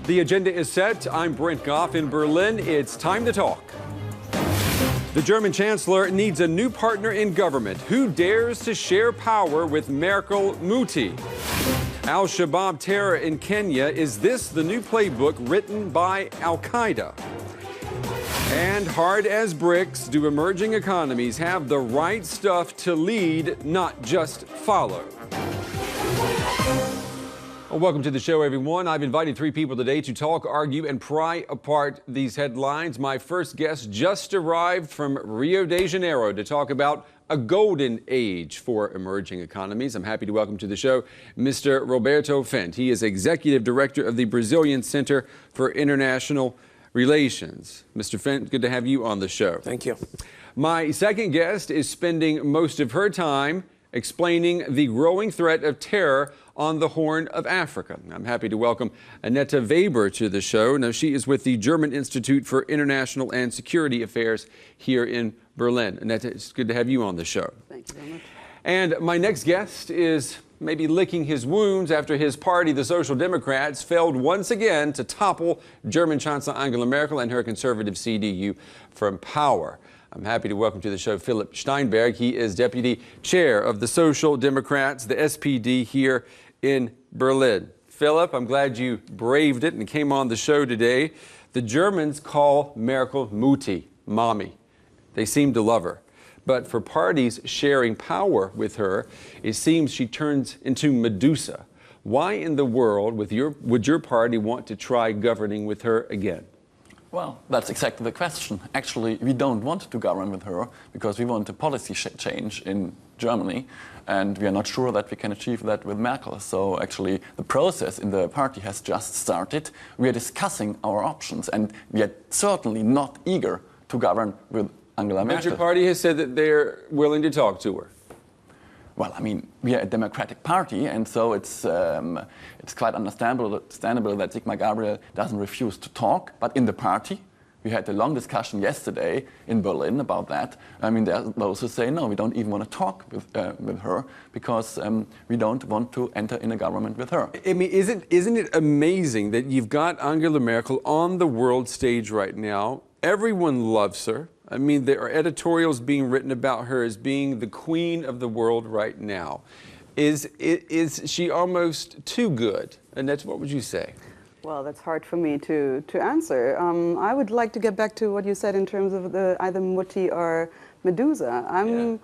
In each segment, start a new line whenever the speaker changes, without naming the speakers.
The agenda is set. I'm Brent Goff in Berlin. It's time to talk. The German chancellor needs a new partner in government. Who dares to share power with Merkel Mutti? Al-Shabaab terror in Kenya. Is this the new playbook written by Al-Qaeda? And hard as bricks, do emerging economies have the right stuff to lead, not just follow? Well, welcome to the show, everyone. I've invited three people today to talk, argue, and pry apart these headlines. My first guest just arrived from Rio de Janeiro to talk about a golden age for emerging economies. I'm happy to welcome to the show Mr. Roberto Fent. He is Executive Director of the Brazilian Center for International Relations. Mr. Fent, good to have you on the show.
Thank you.
My second guest is spending most of her time explaining the growing threat of terror on the Horn of Africa. I'm happy to welcome Annette Weber to the show. Now, she is with the German Institute for International and Security Affairs here in Berlin. Annette, it's good to have you on the show.
Thank you very much.
And my next guest is maybe licking his wounds after his party, the Social Democrats, failed once again to topple German Chancellor Angela Merkel and her conservative CDU from power. I'm happy to welcome to the show Philipp Steinberg. He is Deputy Chair of the Social Democrats, the SPD, here in Berlin. Philipp, I'm glad you braved it and came on the show today. The Germans call Merkel Mutti, mommy. They seem to love her. But for parties sharing power with her, it seems she turns into Medusa. Why in the world would your party want to try governing with her again?
Well, that's exactly the question. Actually, we don't want to govern with her because we want a policy change in Germany, and we are not sure that we can achieve that with Merkel. So actually, the process in the party has just started. We are discussing our options, and we are certainly not eager to govern with Angela Merkel.
But your party has said that they're willing to talk to her.
Well, I mean, we are a democratic party, and so it's quite understandable that Sigmar Gabriel doesn't refuse to talk. But in the party, we had a long discussion yesterday in Berlin about that. I mean, there are those who say, no, we don't even want to talk with her because we don't want to enter in a government with her.
I mean, isn't it amazing that you've got Angela Merkel on the world stage right now? Everyone loves her. I mean, there are editorials being written about her as being the queen of the world right now. Is she almost too good? Annette, what would you say?
Well, that's hard for me to answer. I would like to get back to what you said in terms of either Mutti or Medusa. I'm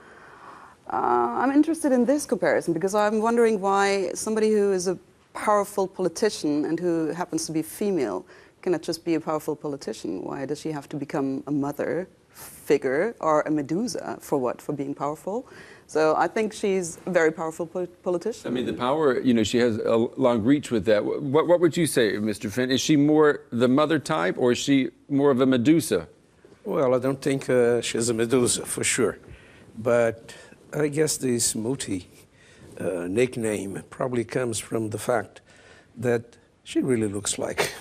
interested in this comparison because I'm wondering why somebody who is a powerful politician and who happens to be female cannot just be a powerful politician. Why does she have to become a mother figure or a Medusa for what? For being powerful? So I think she's a very powerful politician.
I mean, the power, she has a long reach with that. What would you say, Mr. Fent? Is she more the mother type or is she more of a Medusa?
Well, I don't think she's a Medusa, for sure. But I guess this Mutti nickname probably comes from the fact that she really looks like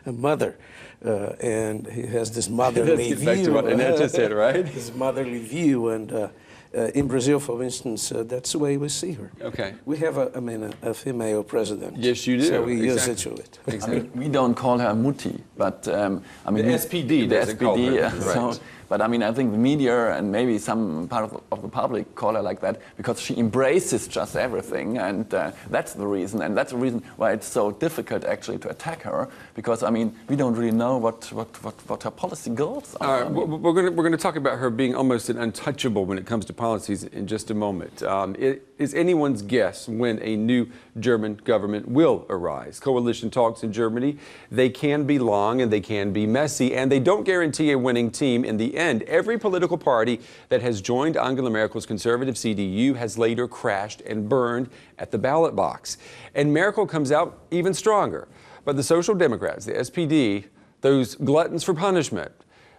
a mother, and he has this motherly view.
Back to what Annette just said, right?
This motherly view, and in Brazil, for instance, that's the way we see her.
Okay.
We have a female president.
Yes, you do.
So we use
Exactly.
it to it.
Exactly.
I mean, we don't call her Mutti, but I mean
The SPD doesn't call her, right.
But I mean, I think the media and maybe some part of the public call her like that because she embraces just everything, and that's the reason. And that's the reason why it's so difficult actually to attack her, because I mean, we don't really know what her policy goals are.
We're going to talk about her being almost an untouchable when it comes to policies in just a moment. It is anyone's guess when a new German government will arise. Coalition talks in Germany, they can be long and they can be messy, and they don't guarantee a winning team in the end. Every political party that has joined Angela Merkel's conservative CDU has later crashed and burned at the ballot box. And Merkel comes out even stronger. But the Social Democrats, the SPD, those gluttons for punishment,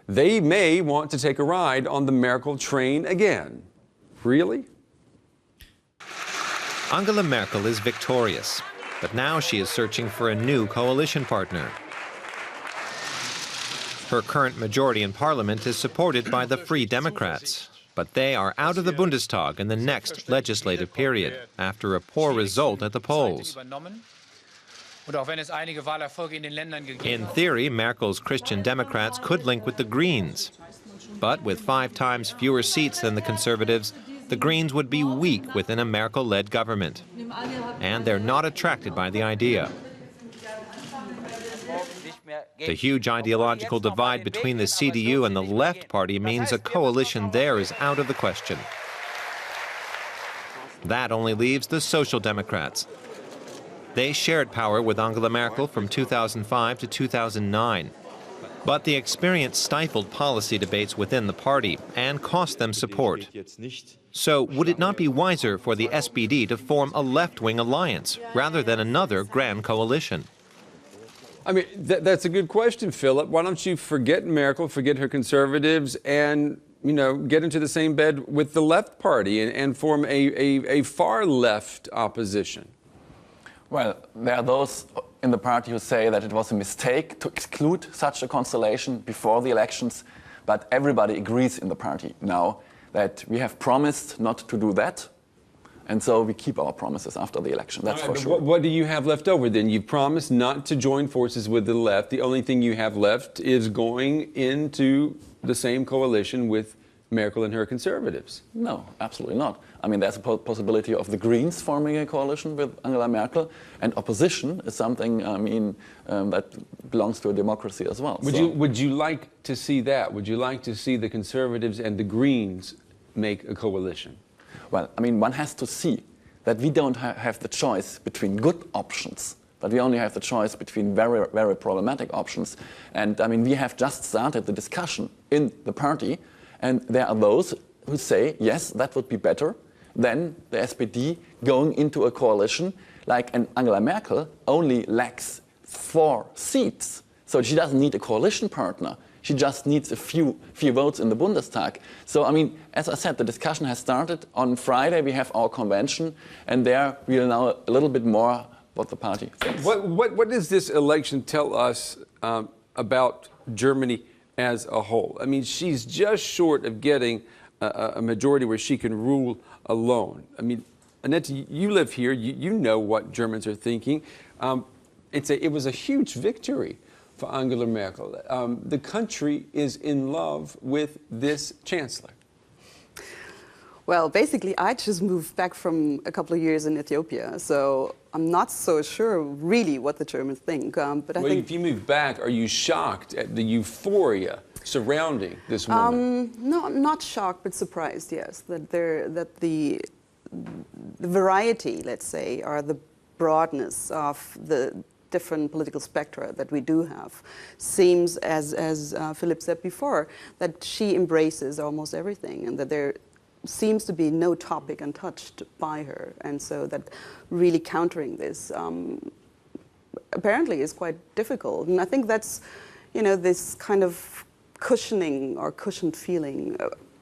they may want to take a ride on the Merkel train again. Really?
Angela Merkel is victorious, but now she is searching for a new coalition partner. Her current majority in parliament is supported by the Free Democrats, but they are out of the Bundestag in the next legislative period after a poor result at the polls.
Und auch wenn es einige Wahlerfolge in den Ländern gegeben
In
hat.
theory, Merkel's Christian Democrats could link with the Greens. But with 5 times fewer seats than the Conservatives, the Greens would be weak within a Merkel-led government. And they're not attracted by the idea. The huge ideological divide between the CDU and the Left Party means a coalition there is out of the question. That only leaves the Social Democrats. They shared power with Angela Merkel from 2005 to 2009. But the experience stifled policy debates within the party and cost them support. So would it not be wiser for the SPD to form a left-wing alliance rather than another grand coalition?
I mean, that's a good question, Philip. Why don't you forget Merkel, forget her conservatives, and, you know, get into the same bed with the left party and form a far left opposition?
Well, there are those in the party who say that it was a mistake to exclude such a constellation before the elections, but everybody agrees in the party now that we have promised not to do that, and so we keep our promises after the election, that's for sure.
What do you have left over then? You've promised not to join forces with the left. The only thing you have left is going into the same coalition with Merkel and her conservatives.
No, absolutely not. I mean, there's a possibility of the Greens forming a coalition with Angela Merkel, and opposition is something, I mean, that belongs to a democracy as well.
Would you like to see that? Would you like to see the conservatives and the Greens make a coalition?
Well, I mean, one has to see that we don't have the choice between good options, but we only have the choice between very, very problematic options. And I mean, we have just started the discussion in the party, and there are those who say, yes, that would be better than the SPD going into a coalition. Like, and Angela Merkel only lacks 4 seats, so she doesn't need a coalition partner. She just needs a few votes in the Bundestag. So, I mean, as I said, the discussion has started. On Friday, we have our convention, and there we will know a little bit more what the party thinks.
What does this election tell us about Germany as a whole? I mean, she's just short of getting a majority where she can rule alone. I mean, Annette, you live here. You know what Germans are thinking. It was a huge victory for Angela Merkel. The country is in love with this chancellor.
Well, basically, I just moved back from a couple of years in Ethiopia, so I'm not so sure really what the Germans think. But I think
if you move back, are you shocked at the euphoria surrounding this woman?
No, not shocked, but surprised. Yes, that the variety, let's say, or the broadness of the different political spectra that we do have seems, as Philip said before, that she embraces almost everything, and that there seems to be no topic untouched by her, and so that really countering this apparently is quite difficult. And I think that's, you know, this kind of cushioning or cushioned feeling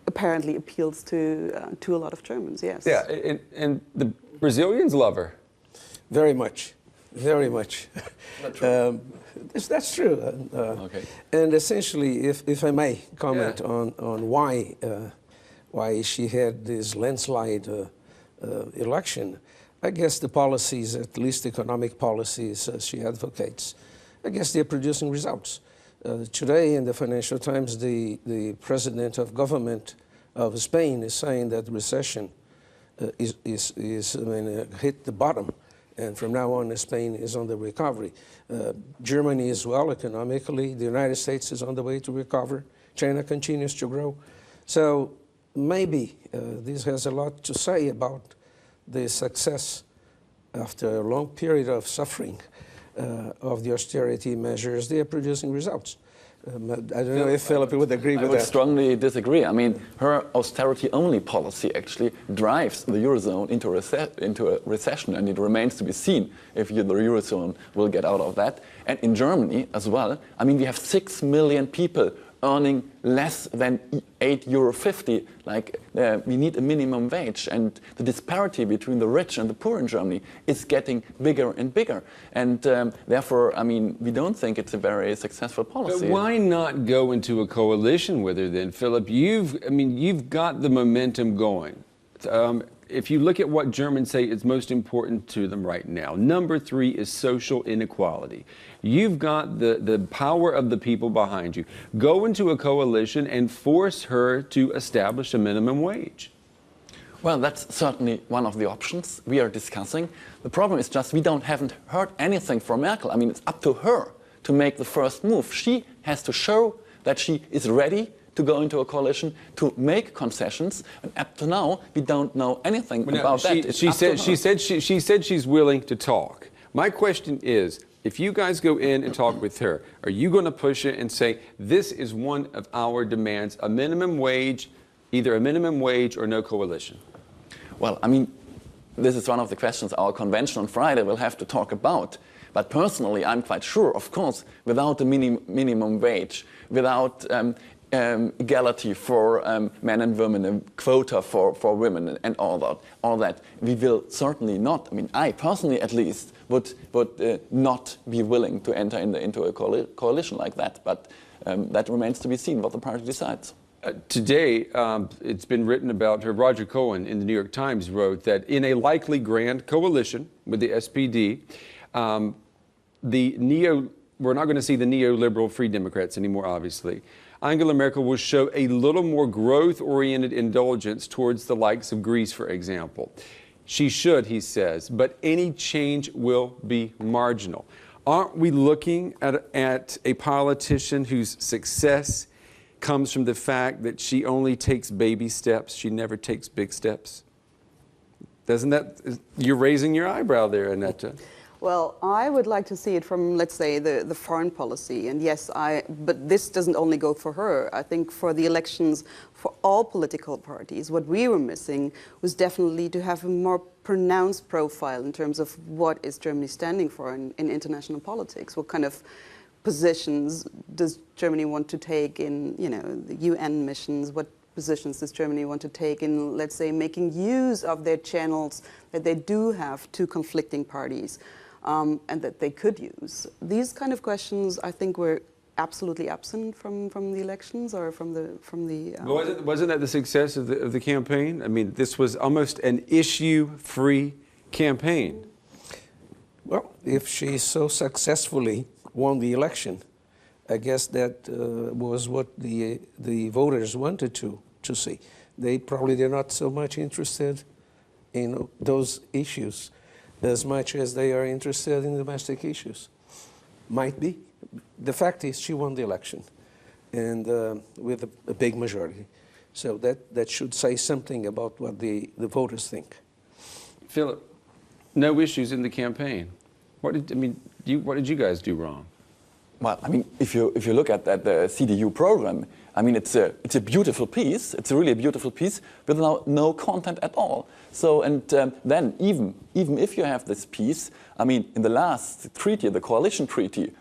apparently appeals to a lot of Germans. Yes.
Yeah, and the Brazilians love her.
Very much. Very much. That's true.
Okay.
And essentially, if I may comment on why she had this landslide election, I guess the policies, at least economic policies she advocates, I guess they're producing results. Today in the Financial Times, the president of government of Spain is saying that the recession hit the bottom. And from now on, Spain is on the recovery. Germany as well, economically. The United States is on the way to recover. China continues to grow. So maybe this has a lot to say about the success after a long period of suffering of the austerity measures. They are producing results. I don't know if Philip would agree with that.
I would strongly disagree. I mean, her austerity-only policy actually drives the Eurozone into a recession, and it remains to be seen if the Eurozone will get out of that. And in Germany as well, I mean, we have 6 million people earning less than €8.50. Like, we need a minimum wage, and the disparity between the rich and the poor in Germany is getting bigger and bigger. And therefore, I mean, we don't think it's a very successful policy.
But why not go into a coalition with her then, Philip? You've got the momentum going. if you look at what Germans say is most important to them right now, number 3 is social inequality. You've got the power of the people behind you. Go into a coalition and force her to establish a minimum wage.
Well, that's certainly one of the options we are discussing. The problem is just we haven't heard anything from Merkel. I mean, it's up to her to make the first move. She has to show that she is ready to go into a coalition, to make concessions, and up to now we don't know anything about that.
She said she's willing to talk. My question is, if you guys go in and talk with her, are you going to push it and say, this is one of our demands, a minimum wage, either a minimum wage or no coalition?
Well, I mean, this is one of the questions our convention on Friday will have to talk about. But personally, I'm quite sure, of course, without a minimum wage, without equality for men and women, a quota for women, and all that, we will certainly not. I mean, I personally, at least, would not be willing to enter into a coalition like that. But that remains to be seen what the party decides.
Today, it's been written about her. Roger Cohen in the New York Times wrote that in a likely grand coalition with the SPD, we're not going to see the neoliberal Free Democrats anymore, obviously. Angela Merkel will show a little more growth-oriented indulgence towards the likes of Greece, for example. She should, he says, but any change will be marginal. Aren't we looking at a politician whose success comes from the fact that she only takes baby steps, she never takes big steps? Doesn't that, you're raising your eyebrow there, Annette.
Well, I would like to see it from, let's say, the foreign policy. And yes, but this doesn't only go for her. I think for the elections, for all political parties, what we were missing was definitely to have a more pronounced profile in terms of what is Germany standing for in international politics. What kind of positions does Germany want to take in, the UN missions? What positions does Germany want to take in, let's say, making use of their channels that they do have to conflicting parties, and that they could use? These kind of questions, I think, were absolutely absent from the elections or from the.
Wasn't that the success of the campaign? I mean, this was almost an issue-free campaign.
Well, if she so successfully won the election, I guess that was what the voters wanted to see. They're not so much interested in those issues as much as they are interested in domestic issues. Might be. The fact is she won the election, and with a big majority. So that should say something about what the voters think.
Philip, no issues in the campaign. What did you guys do wrong?
Well, I mean, if you look at the CDU program, I mean, it's a beautiful piece. It's really a beautiful piece with no content at all. So, and then even if you have this piece, I mean, in the last treaty, the coalition treaty,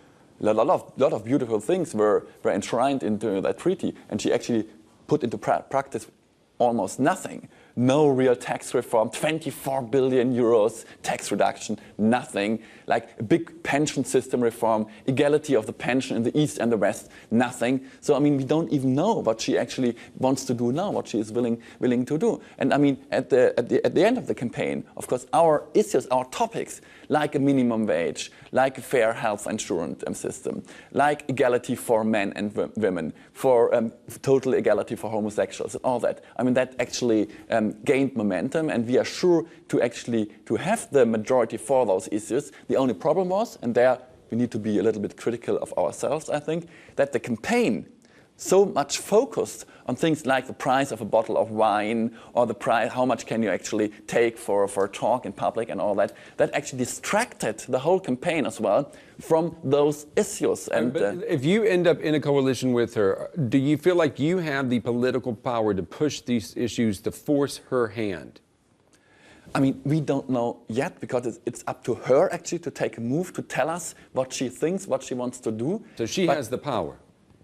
a lot of beautiful things were enshrined into that treaty, and she actually put into practice almost nothing. No real tax reform, 24 billion euros tax reduction, nothing. Like a big pension system reform, equality of the pension in the East and the West, nothing. So, I mean, we don't even know what she actually wants to do now, what she is willing to do. And I mean, at the end of the campaign, of course, our issues, our topics, like a minimum wage, like a fair health insurance system, like equality for men and women, for total equality for homosexuals, and all that. I mean, that actually gained momentum, and we are sure to have the majority for those issues. The only problem was, and there we need to be a little bit critical of ourselves, I think, that the campaign so much focused on things like the price of a bottle of wine, or the price, how much can you actually take for a talk in public and all that, that actually distracted the whole campaign as well from those issues. And
but if you end up in a coalition with her, do you feel like you have the political power to push these issues, to force her hand?
I mean, we don't know yet, because it's up to her actually to take a move, to tell us what she thinks, what she wants to do.
So she has the power.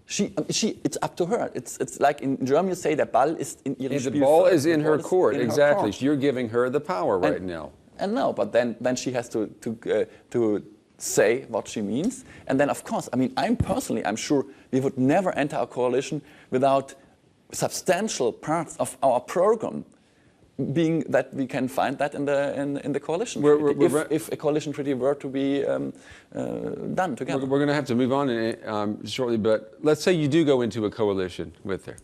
It's up to her. It's like in German you say, der Ball ist in ihrem Spielfeld.
The ball is in her court,
in
exactly.
Her court.
You're giving her the power right now.
And no, but then she has to say what she means. And then, of course, I mean, I'm sure we would never enter a coalition without substantial parts of our program being that we can find that in the coalition
We're-
treaty,
we're-
if a coalition treaty were to be done together.
We're going to have to move on shortly, but let's say you do go into a coalition with her.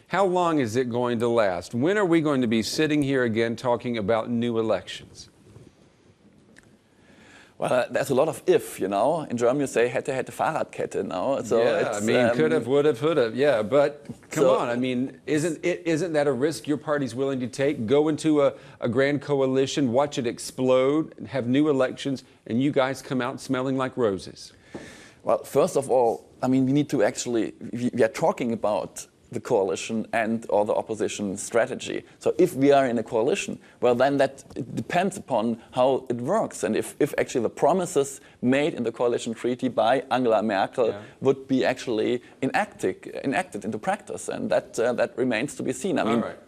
How long is it going to last? When are we going to be sitting here again talking about new elections?
Well, there's a lot of if, you know. In German, you say hätte, hätte, Fahrradkette, now. So
yeah,
it's,
I mean, could have, would have, would have. Yeah, but come
So-
on. I mean, isn't that a risk your party's willing to take? Go into a grand coalition, watch it explode, have new elections, and you guys come out smelling like roses.
Well, first of all, I mean, we need to actually, we are talking about the coalition and or the opposition strategy. So if we are in a coalition, well, then that it depends upon how it works. And if actually the promises made in the coalition treaty by Angela Merkel would be actually enacted into practice. And that remains to be seen. I mean,
All right.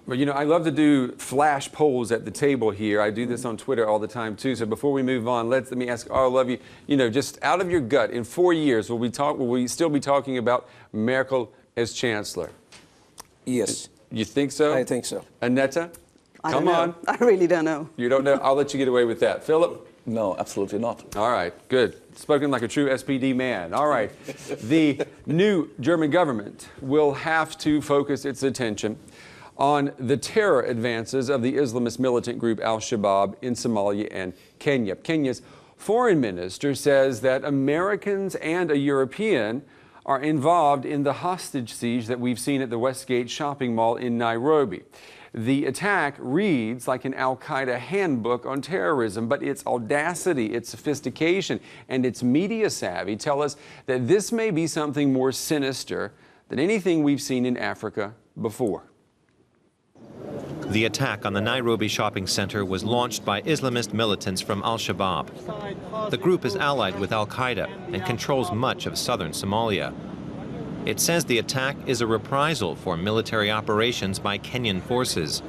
Well, you know, I love to do flash polls at the table here. I do this on Twitter all the time, too. So before we move on, let me ask all of you, you know, just out of your gut, in 4 years, will we still be talking about Merkel as chancellor?
Yes,
You think so?
I think so.
Annetta?
I
Come
don't know.
on.
I really don't know.
You don't know? I'll let you get away with that. Philip?
no, absolutely not.
All right, good. Spoken like a true SPD man. All right. The new German government will have to focus its attention on the terror advances of the Islamist militant group al-Shabaab in Somalia and Kenya. Kenya's foreign minister says that Americans and a European are involved in the hostage siege that we've seen at the Westgate shopping mall in Nairobi. The attack reads like an al-Qaeda handbook on terrorism, but its audacity, its sophistication, and its media savvy tell us that this may be something more sinister than anything we've seen in Africa before.
The attack on the Nairobi shopping center was launched by Islamist militants from al-Shabaab. The group is allied with al-Qaeda and controls much of southern Somalia. It says the attack is a reprisal for military operations by Kenyan forces.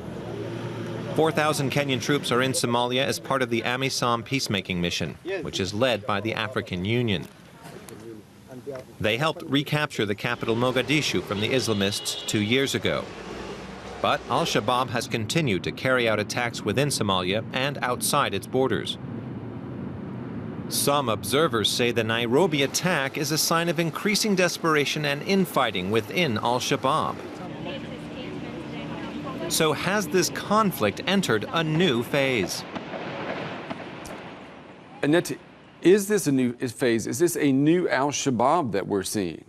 4,000 Kenyan troops are in Somalia as part of the AMISOM peacemaking mission, which is led by the African Union. They helped recapture the capital Mogadishu from the Islamists 2 years ago. But al-Shabaab has continued to carry out attacks within Somalia and outside its borders. Some observers say the Nairobi attack is a sign of increasing desperation and infighting within al-Shabaab. So has this conflict entered a new phase?
Annette, is this a new phase? Is this a new al-Shabaab that we're seeing?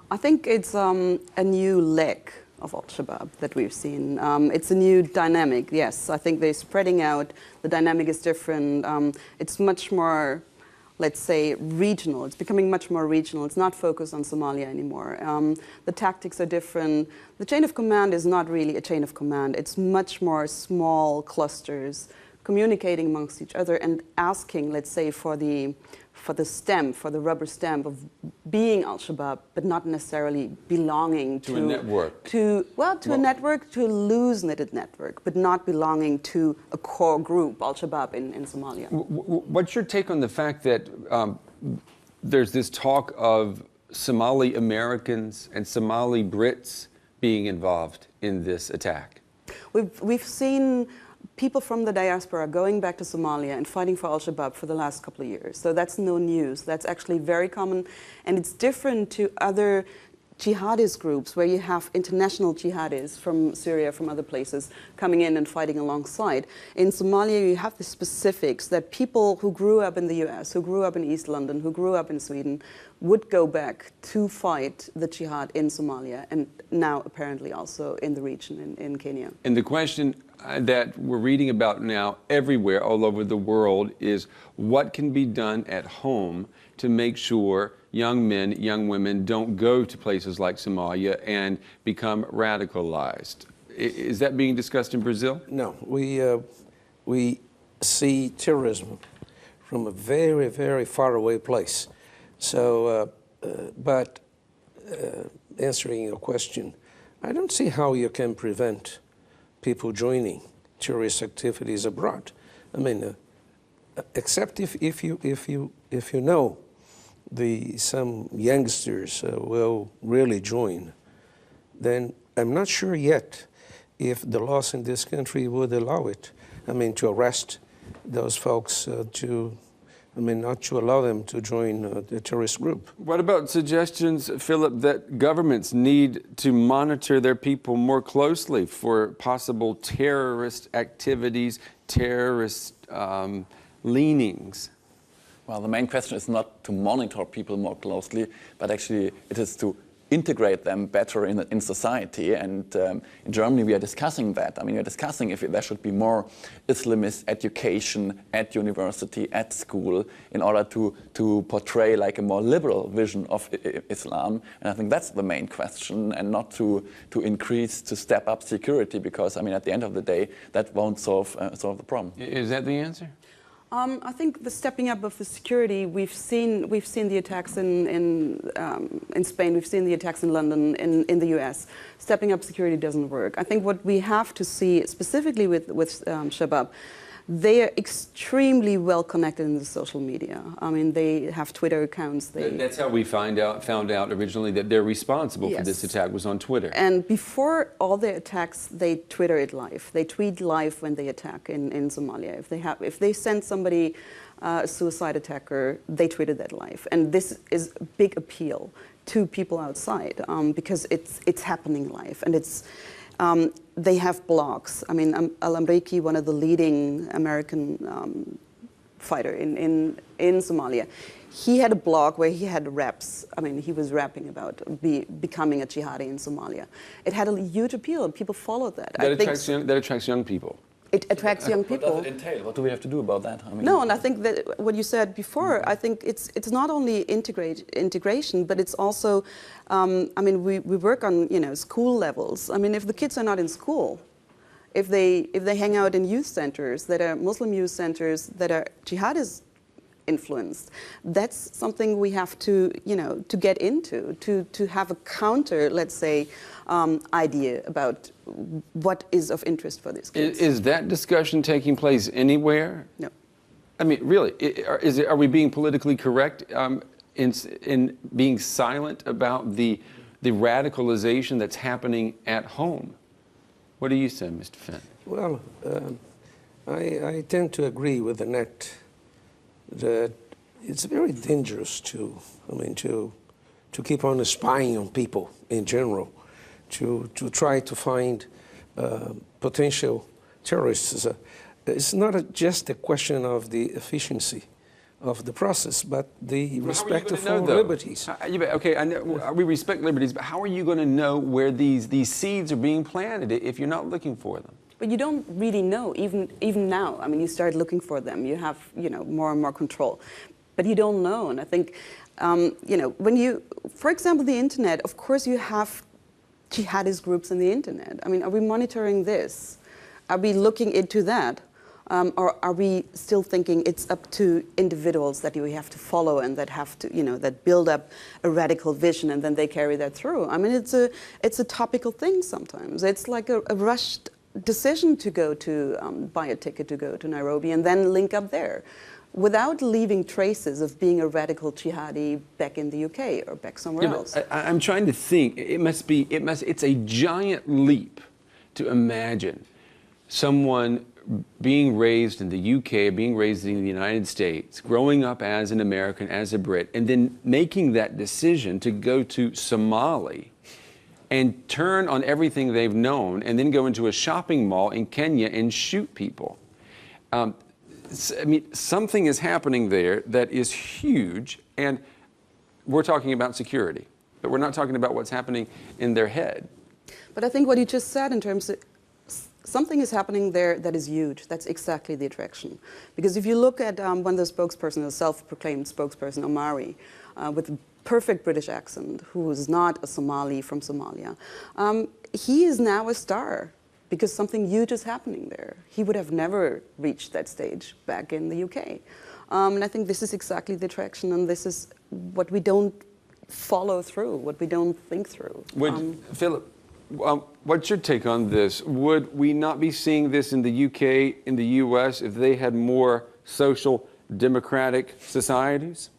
I think it's a new leg of al-Shabaab that we've seen. It's a new dynamic, yes. I think they're spreading out. The dynamic is different. It's much more, let's say, regional. It's becoming much more regional. It's not focused on Somalia anymore. The tactics are different. The chain of command is not really a chain of command. It's much more small clusters communicating amongst each other and asking, let's say, for the stamp, for the rubber stamp of being al-Shabaab, but not necessarily belonging to
a network.
To a network, to a loose-knitted network, but not belonging to a core group, al-Shabaab in Somalia.
What's your take on the fact that there's this talk of Somali Americans and Somali Brits being involved in this attack?
We've seen people from the diaspora going back to Somalia and fighting for al-Shabaab for the last couple of years. So that's no news. That's actually very common. And it's different to other jihadist groups where you have international jihadists from Syria, from other places, coming in and fighting alongside. In Somalia, you have the specifics that people who grew up in the US, who grew up in East London, who grew up in Sweden, would go back to fight the jihad in Somalia, and now apparently also in the region in Kenya.
And the question that we're reading about now everywhere all over the world is what can be done at home to make sure young men, young women don't go to places like Somalia and become radicalized. Is that being discussed in Brazil?
No, we see terrorism from a very, very far away place. So, answering your question, I don't see how you can prevent people joining terrorist activities abroad. I mean, except if you know some youngsters will really join, then I'm not sure yet if the laws in this country would allow it. I mean, to arrest those folks, not to allow them to join the terrorist group.
What about suggestions, Philip, that governments need to monitor their people more closely for possible terrorist activities, terrorist leanings?
Well, the main question is not to monitor people more closely, but actually it is to integrate them better in society. And in Germany, we are discussing that. I mean, we are discussing if there should be more Islamist education at university, at school, in order to portray like a more liberal vision of Islam. And I think that's the main question, and not to step up security, because, I mean, at the end of the day, that won't solve the problem.
Is that the answer?
I think the stepping up of the security, we've seen the attacks in Spain, we've seen the attacks in London, in the US. Stepping up security doesn't work. I think what we have to see, specifically with Shabab, they are extremely well connected in the social media. I mean, they have Twitter accounts.
That's how we found out originally that they're responsible for this attack was on Twitter.
And before all their attacks, they Twitter it live. They tweet live when they attack in Somalia. If they send somebody a suicide attacker, they tweeted that live. And this is a big appeal to people outside because it's happening live, and it's. They have blogs. I mean, Al-Amriki, one of the leading American fighter in Somalia, he had a blog where he had raps. I mean, he was rapping about becoming a jihadi in Somalia. It had a huge appeal, and people followed that.
That attracts young people.
It attracts young people.
What does it entail? What do we have to do about that? I mean,
no, and I think that what you said before, I think it's not only integration, but it's also, I mean, we work on school levels. I mean, if the kids are not in school, if they hang out in youth centers that are Muslim youth centers that are jihadist influenced, that's something we have to to get into, to have a counter, let's say, idea about what is of interest for these kids.
Is that discussion taking place anywhere?
No.
I mean, really, are we being politically correct in being silent about the radicalization that's happening at home? What do you say, Mr. Fenn?
Well, I tend to agree with Annette that it's very dangerous to keep on spying on people in general, to try to find potential terrorists. It's not just a question of the efficiency of the process, but the respect for liberties.
Okay, I know, we respect liberties, but how are you going to know where these seeds are being planted if you're not looking for them?
But you don't really know, even now. I mean, you start looking for them. You have, more and more control. But you don't know. And I think, when you, for example, the internet, of course you have jihadist groups on the internet. I mean, are we monitoring this? Are we looking into that? Or are we still thinking it's up to individuals that we have to follow and that have to, that build up a radical vision and then they carry that through? I mean, it's a topical thing sometimes. It's like a rushed decision to go to buy a ticket to go to Nairobi and then link up there, without leaving traces of being a radical jihadi back in the UK or back somewhere else.
I'm trying to think. It's a giant leap to imagine someone being raised in the UK, being raised in the United States, growing up as an American, as a Brit, and then making that decision to go to Somalia and turn on everything they've known and then go into a shopping mall in Kenya and shoot people. I mean, something is happening there that is huge, and we're talking about security, but we're not talking about what's happening in their head.
But I think what you just said in terms of something is happening there that is huge. That's exactly the attraction. Because if you look at one of the spokesperson, the self-proclaimed spokesperson, Omari, with a perfect British accent, who is not a Somali from Somalia, he is now a star because something huge is happening there. He would have never reached that stage back in the UK. And I think this is exactly the attraction, and this is what we don't follow through, what we don't think through.
Philip, what's your take on this? Would we not be seeing this in the UK, in the US, if they had more social democratic societies?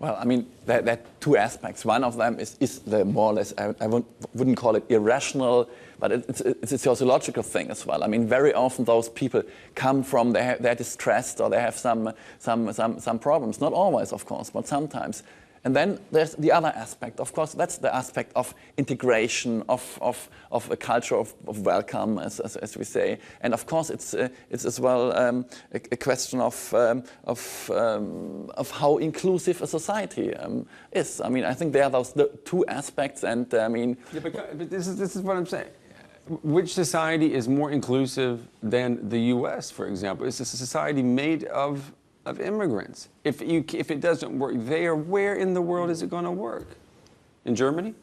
Well, I mean, there are two aspects. One of them is the more or less, I wouldn't call it irrational, but it's a sociological thing as well. I mean, very often those people come from, they're distressed or they have some problems. Not always, of course, but sometimes. And then there's the other aspect. Of course, that's the aspect of integration, of a culture of welcome, as we say. And of course, it's as well a question of how inclusive a society is. I mean, I think there are those two aspects, and I mean.
Yeah, but this is what I'm saying. Which society is more inclusive than the U.S., for example? It's a society made of immigrants. If it doesn't work there, where in the world is it going to work? In Germany?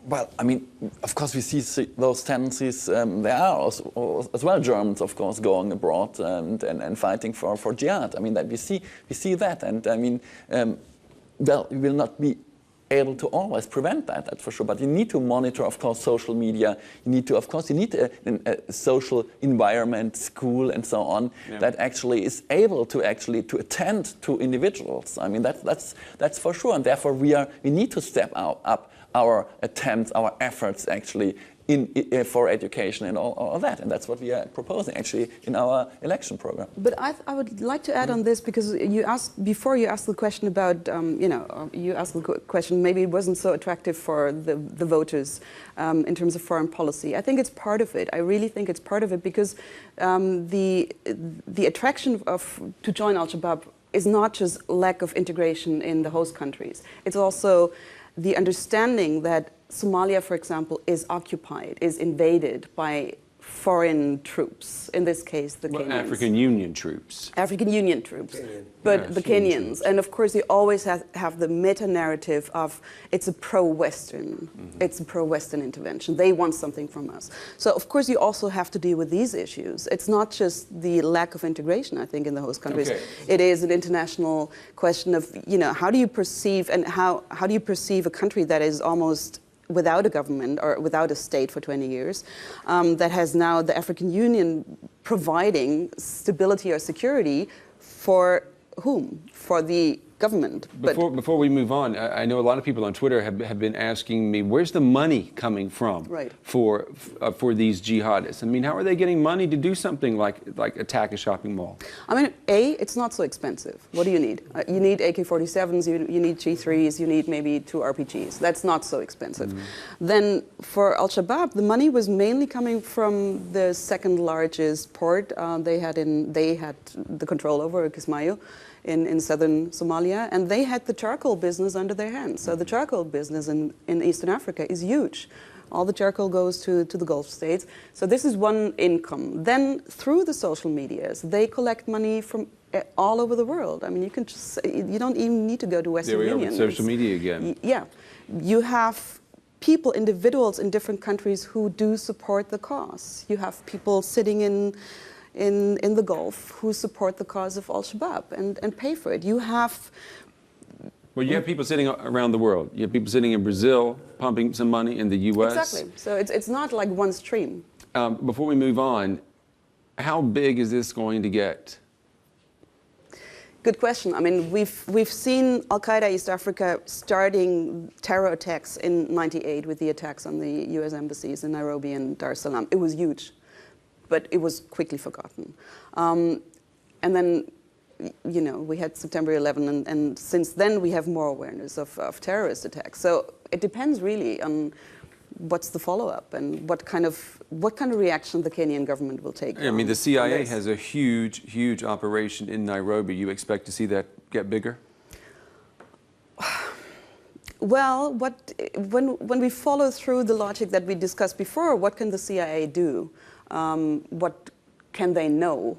Well, I mean, of course, we see those tendencies. There are also, as well Germans, of course, going abroad and fighting for jihad. I mean, that we see that, and I mean, well, we will not be able to always prevent that, that's for sure. But you need to monitor, of course, social media. You need to, of course, a social environment, school, and so on, that actually is able to attend to individuals. I mean, that's for sure. And therefore, we need to step up our attempts, our efforts, actually, for education and all that, and that's what we are proposing actually in our election program.
But I would like to add on this, because you asked the question about, you asked the question, maybe it wasn't so attractive for the voters in terms of foreign policy. I think it's part of it. I really think it's part of it, because the attraction to join Al-Shabaab is not just lack of integration in the host countries. It's also the understanding that Somalia, for example, is occupied, is invaded by foreign troops, in this case the Kenyans.
African Union troops.
African Union troops, but the Kenyans. And of course, you always have the meta-narrative of it's a pro-Western, it's a pro-Western intervention. They want something from us. So of course, you also have to deal with these issues. It's not just the lack of integration, I think, in the host countries.
Okay.
It is an international question of, how do you perceive, and how do you perceive a country that is almost without a government or without a state for 20 years, that has now the African Union providing stability or security for whom? For the government.
Before we move on, I know a lot of people on Twitter have been asking me, where's the money coming from for these jihadists? I mean, how are they getting money to do something like attack a shopping mall?
I mean, it's not so expensive. What do you need? You need AK-47s, you need G3s, you need maybe 2 RPGs. That's not so expensive. Then for Al-Shabaab, the money was mainly coming from the second largest port they had the control over, Kismayo, in southern Somalia, and they had the charcoal business under their hands. So the charcoal business in Eastern Africa is huge. All the charcoal goes to the Gulf states. So this is one income. Then through the social medias, they collect money from all over the world. I mean, you don't even need to go to Western Union.
There we are with social media again.
Yeah. You have individuals in different countries who do support the cause. You have people sitting in the Gulf who support the cause of Al-Shabaab and pay for it. You have
people sitting around the world. You have people sitting in Brazil pumping some money, in the U.S.
Exactly. So it's not like one stream.
Before we move on, how big is this going to get?
Good question. I mean, we've seen Al-Qaeda East Africa starting terror attacks in '98 with the attacks on the U.S. embassies in Nairobi and Dar es Salaam. It was huge, but it was quickly forgotten. And then, we had September 11, and since then we have more awareness of terrorist attacks. So it depends really on what's the follow-up and what kind of reaction the Kenyan government will take.
I mean, the CIA has a huge operation in Nairobi. You expect to see that get bigger?
Well, when we follow through the logic that we discussed before, what can the CIA do? What can they know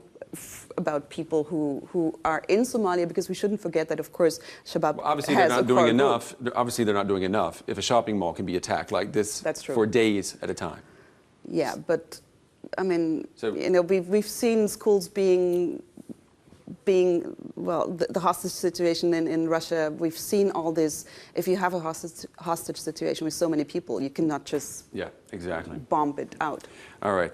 about people who are in Somalia? Because we shouldn't forget that, of course, Shabaab
obviously
has
they're not doing
group.
enough. Obviously, they're not doing enough. If a shopping mall can be attacked like this for days at a time.
Yeah, but I mean, we've seen schools being being, well, the hostage situation in Russia, we've seen all this. If you have a hostage situation with so many people, you cannot just bomb it out.
All right.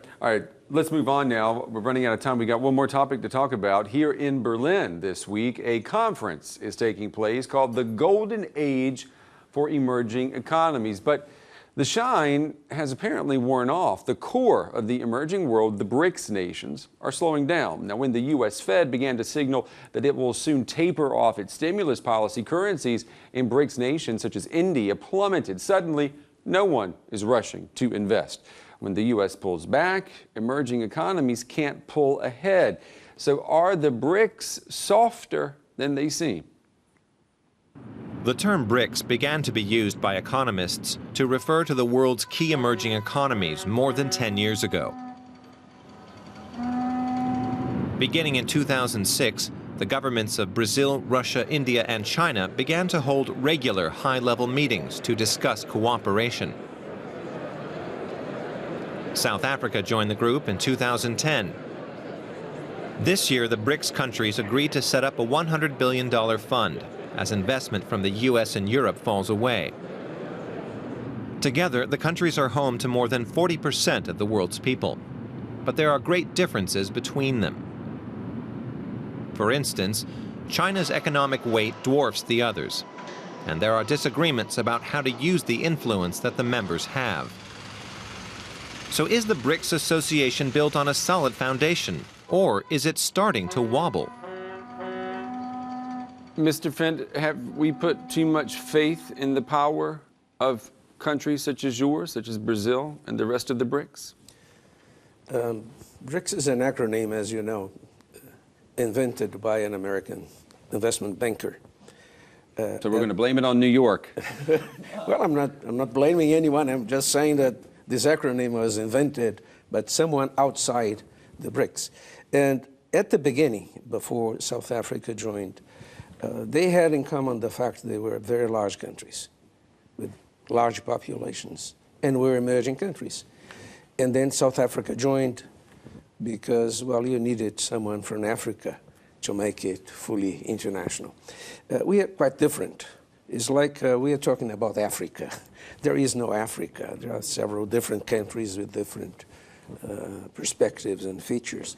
Let's move on now. We're running out of time. We got one more topic to talk about. Here in Berlin this week, a conference is taking place called the Golden Age for Emerging Economies. But the shine has apparently worn off. The core of the emerging world, the BRICS nations, are slowing down. Now, when the U.S. Fed began to signal that it will soon taper off its stimulus policy, currencies in BRICS nations such as India plummeted. Suddenly, no one is rushing to invest. When the U.S. pulls back, emerging economies can't pull ahead. So are the BRICS softer than they seem?
The term BRICS began to be used by economists to refer to the world's key emerging economies more than 10 years ago. Beginning in 2006, the governments of Brazil, Russia, India, and China began to hold regular high-level meetings to discuss cooperation. South Africa joined the group in 2010. This year, the BRICS countries agreed to set up a $100 billion fund as investment from the U.S. and Europe falls away. Together, the countries are home to more than 40% of the world's people. But there are great differences between them. For instance, China's economic weight dwarfs the others, and there are disagreements about how to use the influence that the members have. So is the BRICS association built on a solid foundation, or is it starting to wobble?
Mr. Fendt, have we put too much faith in the power of countries such as yours, such as Brazil and the rest of the BRICS?
BRICS is an acronym, as you know, invented by an American investment banker.
So we're going to blame it on New York.
Well, I'm not blaming anyone. I'm just saying that this acronym was invented by someone outside the BRICS. And at the beginning, before South Africa joined, they had in common the fact they were very large countries with large populations and were emerging countries. And then South Africa joined because, well, you needed someone from Africa to make it fully international. We are quite different. It's like we are talking about Africa. There is no Africa. There are several different countries with different perspectives and features.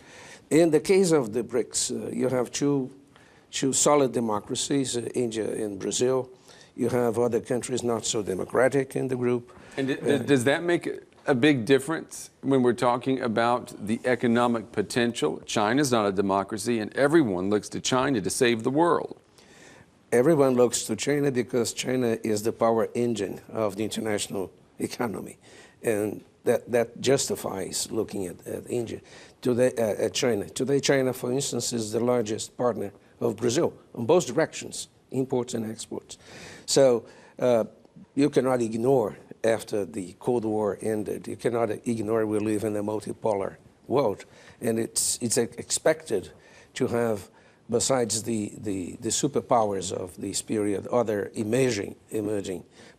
In the case of the BRICS, you have two solid democracies, India and Brazil. You have other countries not so democratic in the group.
And does that make a big difference when we're talking about the economic potential? China's not a democracy, and everyone looks to China to save the world.
Everyone looks to China because China is the power engine of the international economy. And that justifies looking at India, at China. Today, China, for instance, is the largest partner of Brazil on both directions, imports and exports. So you cannot ignore, after the Cold War ended, you cannot ignore we live in a multipolar world. And it's expected to have, besides the superpowers of this period, other emerging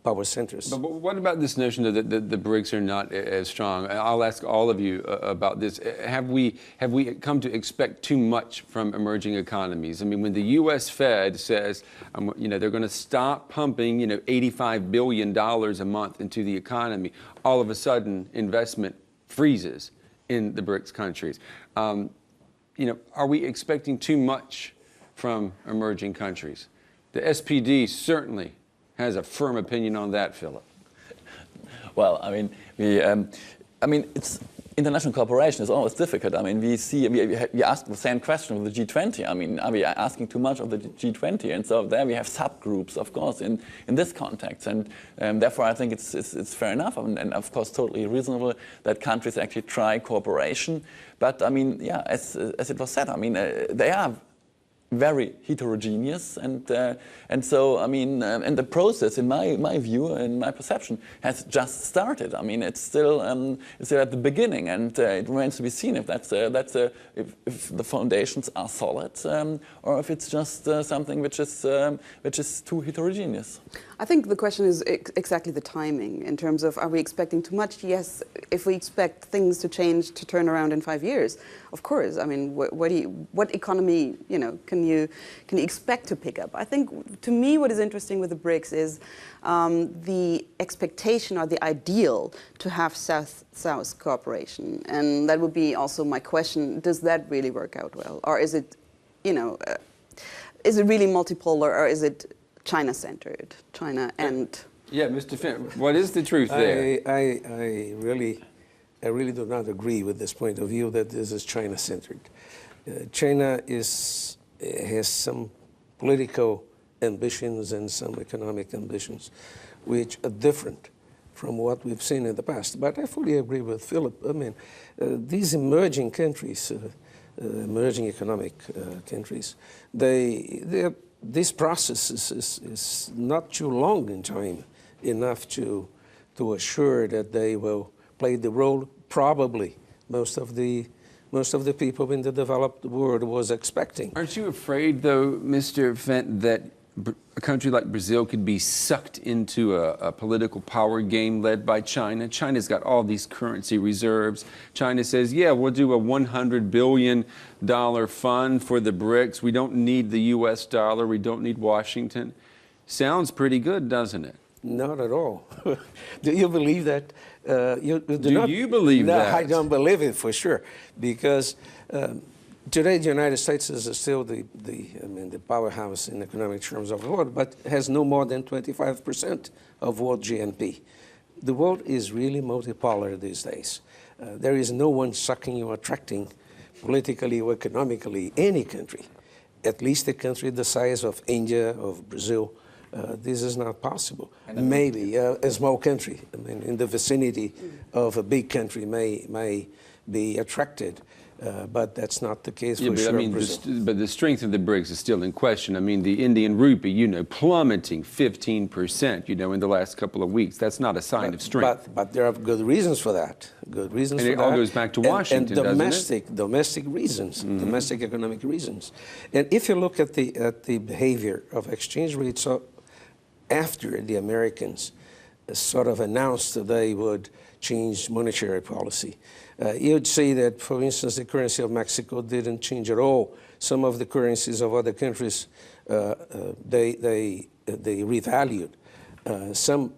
power centers.
But what about this notion that the BRICS are not as strong? I'll ask all of you about this. Have we come to expect too much from emerging economies? I mean, when the U.S. Fed says, they're going to stop pumping, $85 billion a month into the economy, all of a sudden investment freezes in the BRICS countries. Are we expecting too much from emerging countries? The SPD certainly has a firm opinion on that, Philip.
Well, it's international cooperation is always difficult. I mean, we ask the same question with the G20. I mean, are we asking too much of the G20? And so there we have subgroups, of course, in this context. And therefore, I think it's fair enough and of course, totally reasonable that countries actually try cooperation. But I mean, yeah, as it was said, I mean, they are very heterogeneous, and so I mean, and the process, in my view, in my perception, has just started. I mean, it's still at the beginning, and it remains to be seen if if the foundations are solid, or if it's just something which is too heterogeneous.
I think the question is exactly the timing in terms of, are we expecting too much? Yes, if we expect things to change, to turn around in 5 years, of course. I mean, what economy, can you expect to pick up? I think, to me, what is interesting with the BRICS is the expectation or the ideal to have South-South cooperation, and that would be also my question: does that really work out well, or is it, is it really multipolar, or is it China-centered, China and...
Yeah, Mr. Finn, what is the truth there?
I really do not agree with this point of view that this is China-centered. China has some political ambitions and some economic ambitions which are different from what we've seen in the past. But I fully agree with Philip. I mean, these emerging countries, emerging economic countries, this process is not too long in time enough to assure that they will play the role probably most of the people in the developed world was expecting.
Aren't you afraid, though, Mr. Fenton, that a country like Brazil could be sucked into a political power game led by China? China's got all these currency reserves. China says, yeah, we'll do a $100 billion fund for the BRICS. We don't need the U.S. dollar. We don't need Washington. Sounds pretty good, doesn't it?
Not at all. Do you believe that?
Do you believe that?
I don't believe it for sure, because today the United States is still the powerhouse in economic terms of the world, but has no more than 25% of world GNP. The world is really multipolar these days. There is no one sucking or attracting politically or economically any country, at least a country the size of India, of Brazil. This is not possible. Maybe a small country, in the vicinity of a big country may be attracted, but that's not the case for sure.
But the strength of the BRICS is still in question. I mean, the Indian rupee, plummeting 15%, in the last couple of weeks. That's not a sign of strength.
But there are good reasons for that. Good reasons for that.
And it all goes back to Washington,
doesn't it? Domestic reasons, domestic economic reasons. And if you look at the behavior of exchange rates after the Americans sort of announced that they would change monetary policy, you'd see that, for instance, the currency of Mexico didn't change at all. Some of the currencies of other countries, they revalued. Some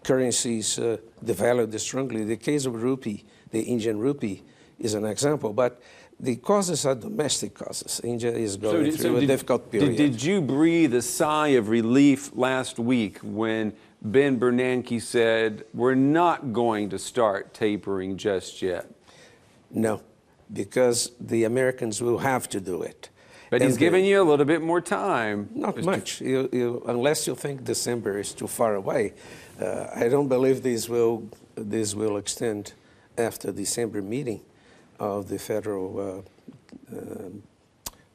currencies devalued strongly. The case of rupee, the Indian rupee, is an example. But the causes are domestic causes. India is going through a difficult period.
Did you breathe a sigh of relief last week when Ben Bernanke said, we're not going to start tapering just yet?
No, because the Americans will have to do it.
But he's giving you a little bit more time.
Not much, unless you think December is too far away. I don't believe this will extend after December meeting of the federal,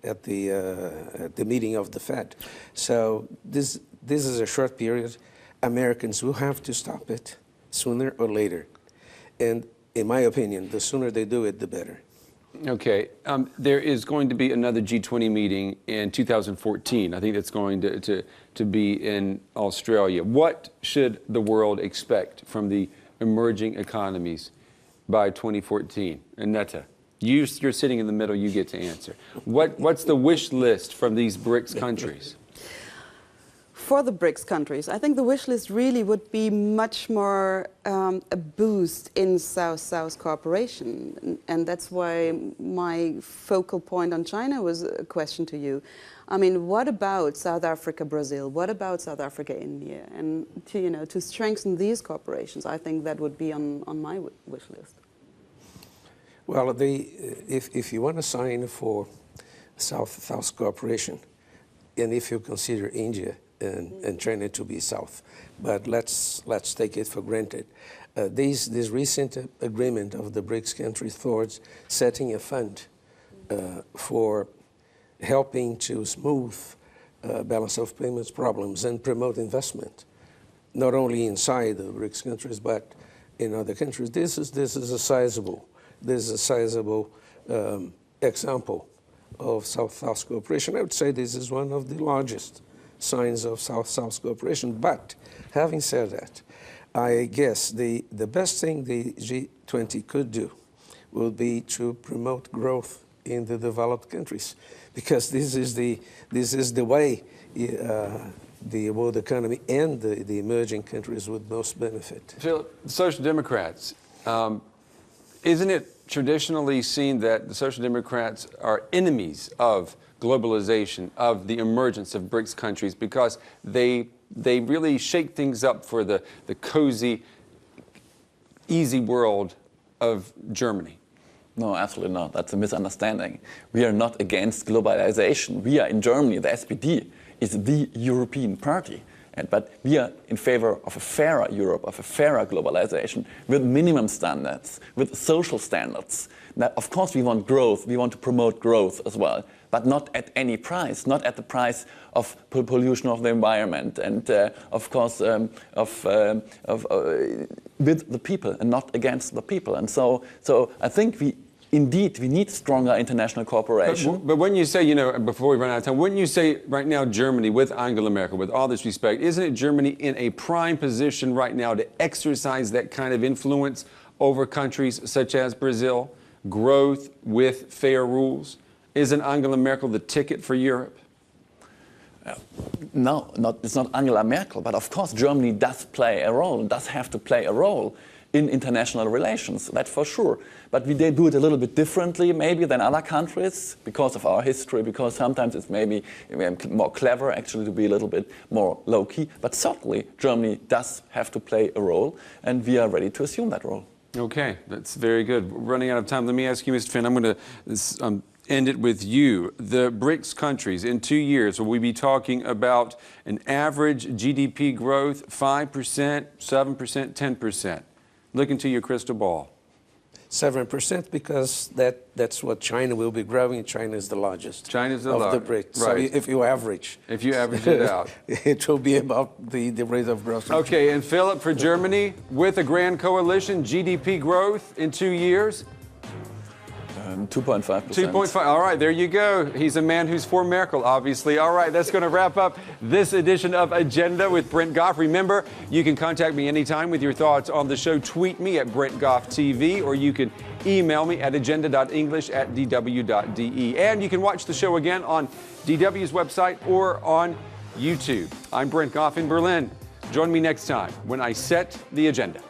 at the meeting of the Fed. So this is a short period. Americans will have to stop it sooner or later. And in my opinion, the sooner they do it, the better.
Okay. There is going to be another G20 meeting in 2014. I think that's going to be in Australia. What should the world expect from the emerging economies by 2014? Annette, you're sitting in the middle, you get to answer. What's the wish list from these BRICS countries?
For the BRICS countries, I think the wish list really would be much more a boost in South-South cooperation. And that's why my focal point on China was a question to you. I mean, what about South Africa, Brazil? What about South Africa, India? And to strengthen these cooperations, I think that would be on my wish list.
Well, if you want to sign for South-South cooperation, and if you consider India and China to be South, but let's take it for granted. This recent agreement of the BRICS countries towards setting a fund for helping to smooth balance of payments problems and promote investment, not only inside the BRICS countries, but in other countries. This is a sizable example of South-South cooperation. I would say this is one of the largest signs of South-South cooperation. But having said that, I guess the best thing the G20 could do will be to promote growth in the developed countries, because this is the way the world economy and the emerging countries would most benefit.
Philip, Social Democrats, isn't it traditionally seen that the Social Democrats are enemies of globalization, of the emergence of BRICS countries, because they really shake things up for the cozy, easy world of Germany?
No, absolutely not. That's a misunderstanding. We are not against globalization. We are in Germany. The SPD is the European party. But we are in favor of a fairer Europe, of a fairer globalization, with minimum standards, with social standards. Now, of course, we want growth. We want to promote growth as well, but not at any price, not at the price of pollution of the environment, and of course, with the people and not against the people. And so I think we need stronger international cooperation.
But when you say, before we run out of time, when you say right now Germany with Angela Merkel, with all this respect, isn't it Germany in a prime position right now to exercise that kind of influence over countries such as Brazil? Growth with fair rules? Isn't Angela Merkel the ticket for Europe?
No, it's not Angela Merkel, but of course Germany does play a role, does have to play a role in international relations, that's for sure. But we do it a little bit differently maybe than other countries because of our history, because sometimes it's maybe more clever actually to be a little bit more low-key. But certainly Germany does have to play a role, and we are ready to assume that role.
Okay, that's very good. We're running out of time. Let me ask you, Mr. Finn, I'm going to end it with you. The BRICS countries, in 2 years, will we be talking about an average GDP growth, 5%, 7%, 10%? Look into your crystal ball.
7%, because that's what China will be growing. China is the largest
China's the
of the BRICS.
Right.
So if you average
it out,
it will be about the rate of growth.
Okay, and Philip, for Germany, with a grand coalition, GDP growth in 2 years?
2.5%.
2.5. All right, there you go. He's a man who's for Merkel, obviously. All right, that's going to wrap up this edition of Agenda with Brent Goff. Remember, you can contact me anytime with your thoughts on the show. Tweet me at BrentGoffTV, or you can email me at agenda.english@dw.de. And you can watch the show again on DW's website or on YouTube. I'm Brent Goff in Berlin. Join me next time when I set the agenda.